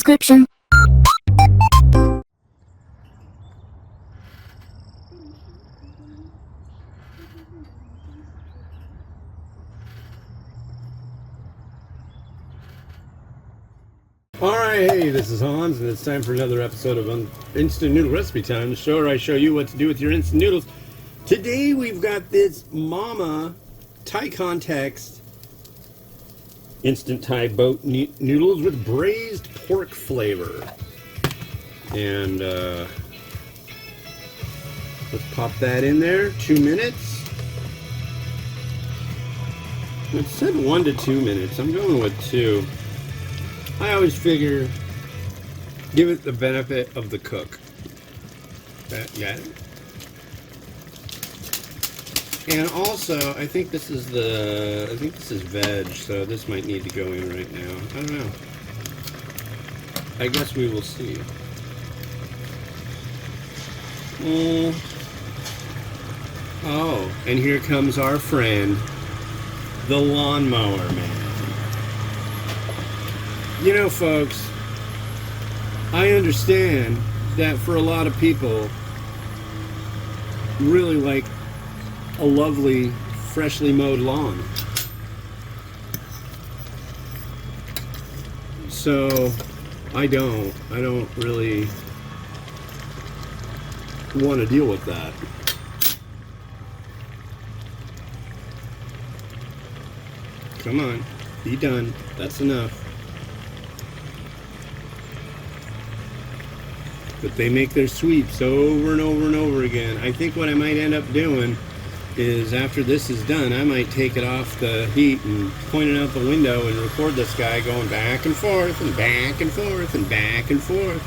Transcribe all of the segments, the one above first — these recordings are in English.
description. Alright, hey, this is Hans, and it's time for another episode of Instant Noodle Recipe Time, the show where I show you what to do with your instant noodles. Today we've got this Mama Thai Context Instant Thai boat noodles with braised pork flavor. And let's pop that in there, 2 minutes. It said 1 to 2 minutes, I'm going with 2. I always figure, give it the benefit of the cook. Got it? And also, I think this is veg, so this might need to go in right now. I don't know. I guess we will see. Oh, and here comes our friend, the lawnmower man. You know, folks, I understand that for a lot of people, really like a lovely, freshly mowed lawn. So, I don't really want to deal with that. Come on, be done. That's enough. But they make their sweeps over and over and over again. I think what I might end up doing is after this is done, I might take it off the heat and point it out the window and record this guy going back and forth and back and forth and back and forth.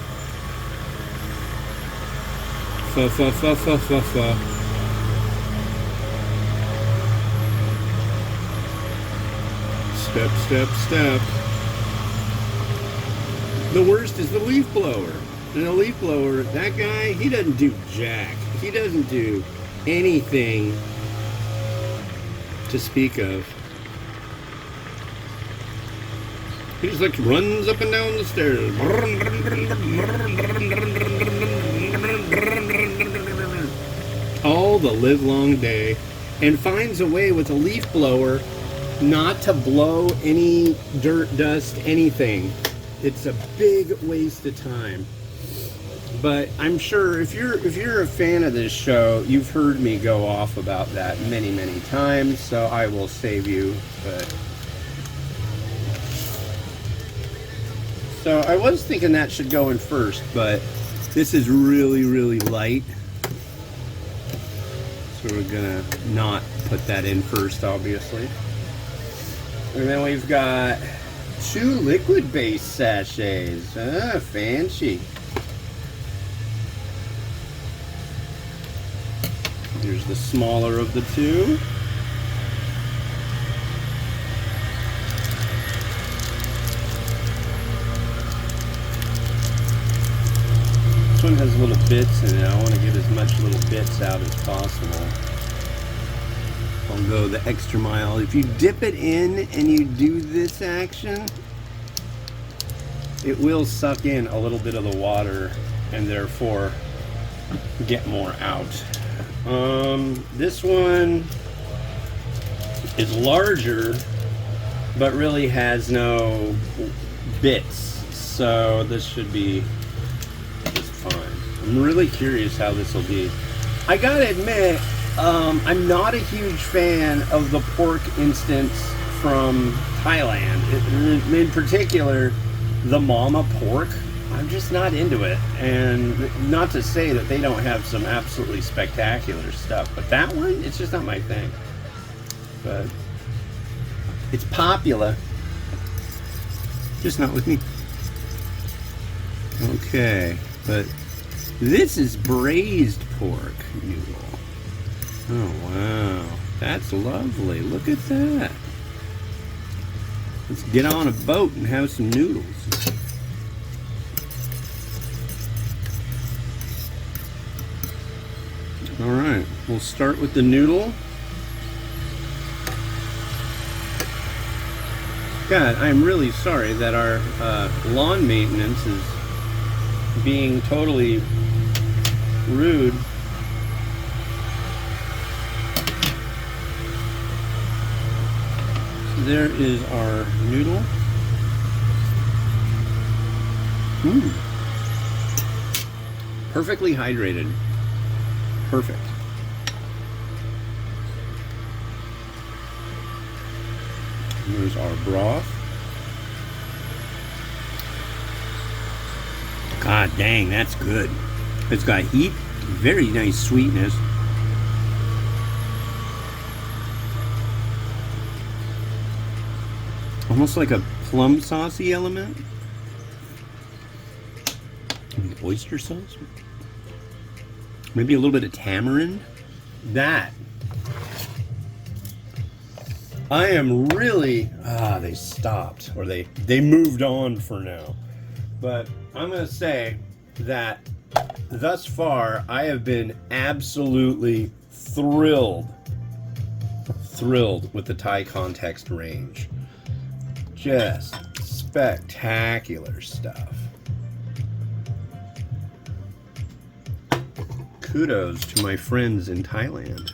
Fa fa fa fa fa fa. Step, step, step. The worst is the leaf blower. And a leaf blower, that guy, he doesn't do jack. He doesn't do anything to speak of. He just like runs up and down the stairs. All the livelong day. And finds a way with a leaf blower not to blow any dirt, dust, anything. It's a big waste of time. But I'm sure if you're a fan of this show, you've heard me go off about that many, many times, so I will save you. But so I was thinking that should go in first, but this is really, really light. So we're gonna not put that in first, obviously. And then we've got 2 liquid-based sachets. Ah, fancy. Here's the smaller of the 2. This one has little bits in it. I want to get as much little bits out as possible. I'll go the extra mile. If you dip it in and you do this action, it will suck in a little bit of the water and therefore get more out. This one is larger, but really has no bits, so this should be just fine. I'm really curious how this will be. I gotta admit, I'm not a huge fan of the pork instants from Thailand. In particular, the Mama pork. I'm just not into it, and not to say that they don't have some absolutely spectacular stuff, but that one, it's just not my thing. But it's popular, just not with me. Okay, but this is braised pork noodle. Oh wow, that's lovely. Look at that. Let's get on a boat and have some noodles. Alright, we'll start with the noodle. God, I'm really sorry that our lawn maintenance is being totally rude. So there is our noodle. Perfectly hydrated. Perfect. Here's our broth. God dang, that's good. It's got heat, very nice sweetness. Almost like a plum saucy element. Maybe oyster sauce. Maybe a little bit of tamarind. That. I am really, they stopped, or they moved on for now. But I'm going to say that thus far, I have been absolutely thrilled with the Thai Context range. Just spectacular stuff. Kudos to my friends in Thailand.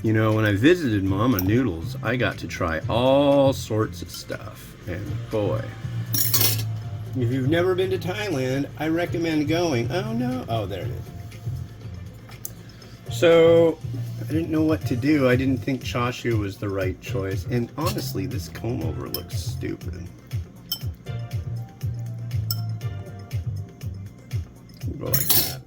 You know, when I visited Mama Noodles, I got to try all sorts of stuff. And boy, if you've never been to Thailand, I recommend going. Oh no, oh there it is. So, I didn't know what to do. I didn't think chashu was the right choice. And honestly, this comb over looks stupid. We'll go like that.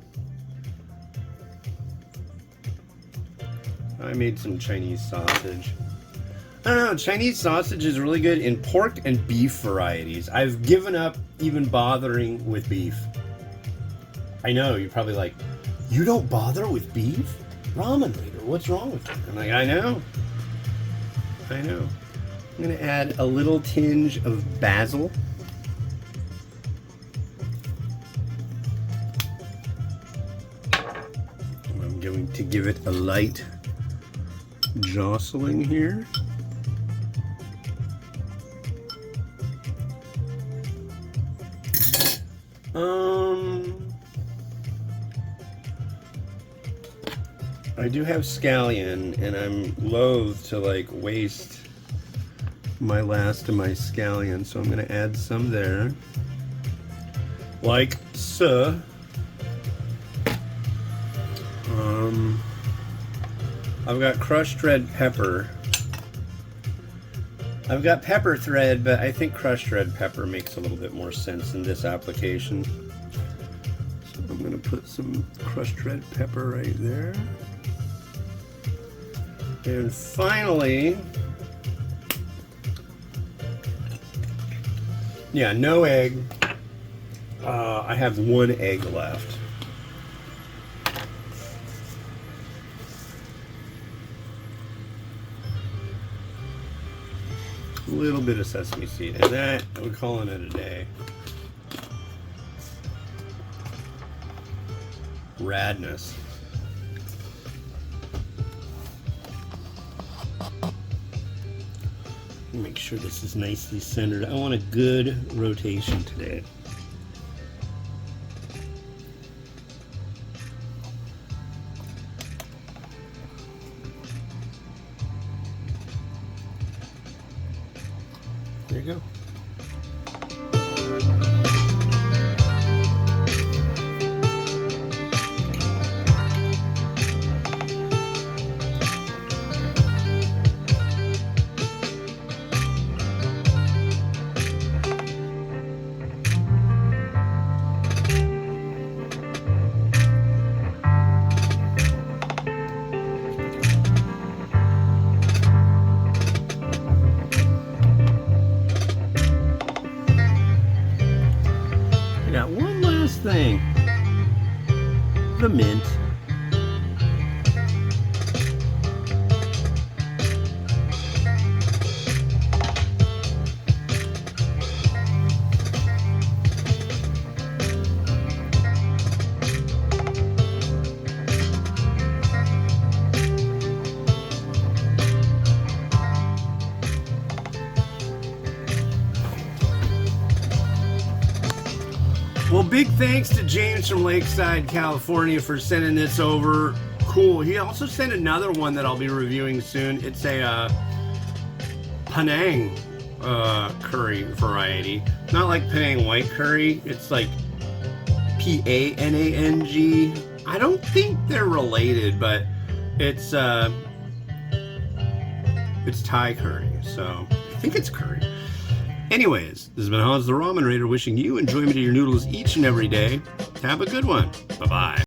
I made some Chinese sausage. I don't know, Chinese sausage is really good in pork and beef varieties. I've given up even bothering with beef. I know, you're probably like, you don't bother with beef? Ramen leader, what's wrong with you? I'm like, I know. I'm gonna add a little tinge of basil. I'm going to give it a light jostling here. I do have scallion, and I'm loath to like waste my last of my scallion, so I'm going to add some there, like so. I've got crushed red pepper. I've got pepper thread, but I think crushed red pepper makes a little bit more sense in this application. So I'm going to put some crushed red pepper right there. And finally, yeah, no egg. I have one egg left. A little bit of sesame seed, and that, we're calling it a day. Radness. Make sure this is nicely centered. I want a good rotation today. There you go. big thanks to James from Lakeside, California for sending this over. Cool. He also sent another one that I'll be reviewing soon. It's a Penang curry variety. Not like Penang white curry. It's like Panang. I don't think they're related, but it's Thai curry, so I think it's curry. Anyways, this has been Hans the Ramen Raider wishing you enjoyment of your noodles each and every day. Have a good one. Bye-bye.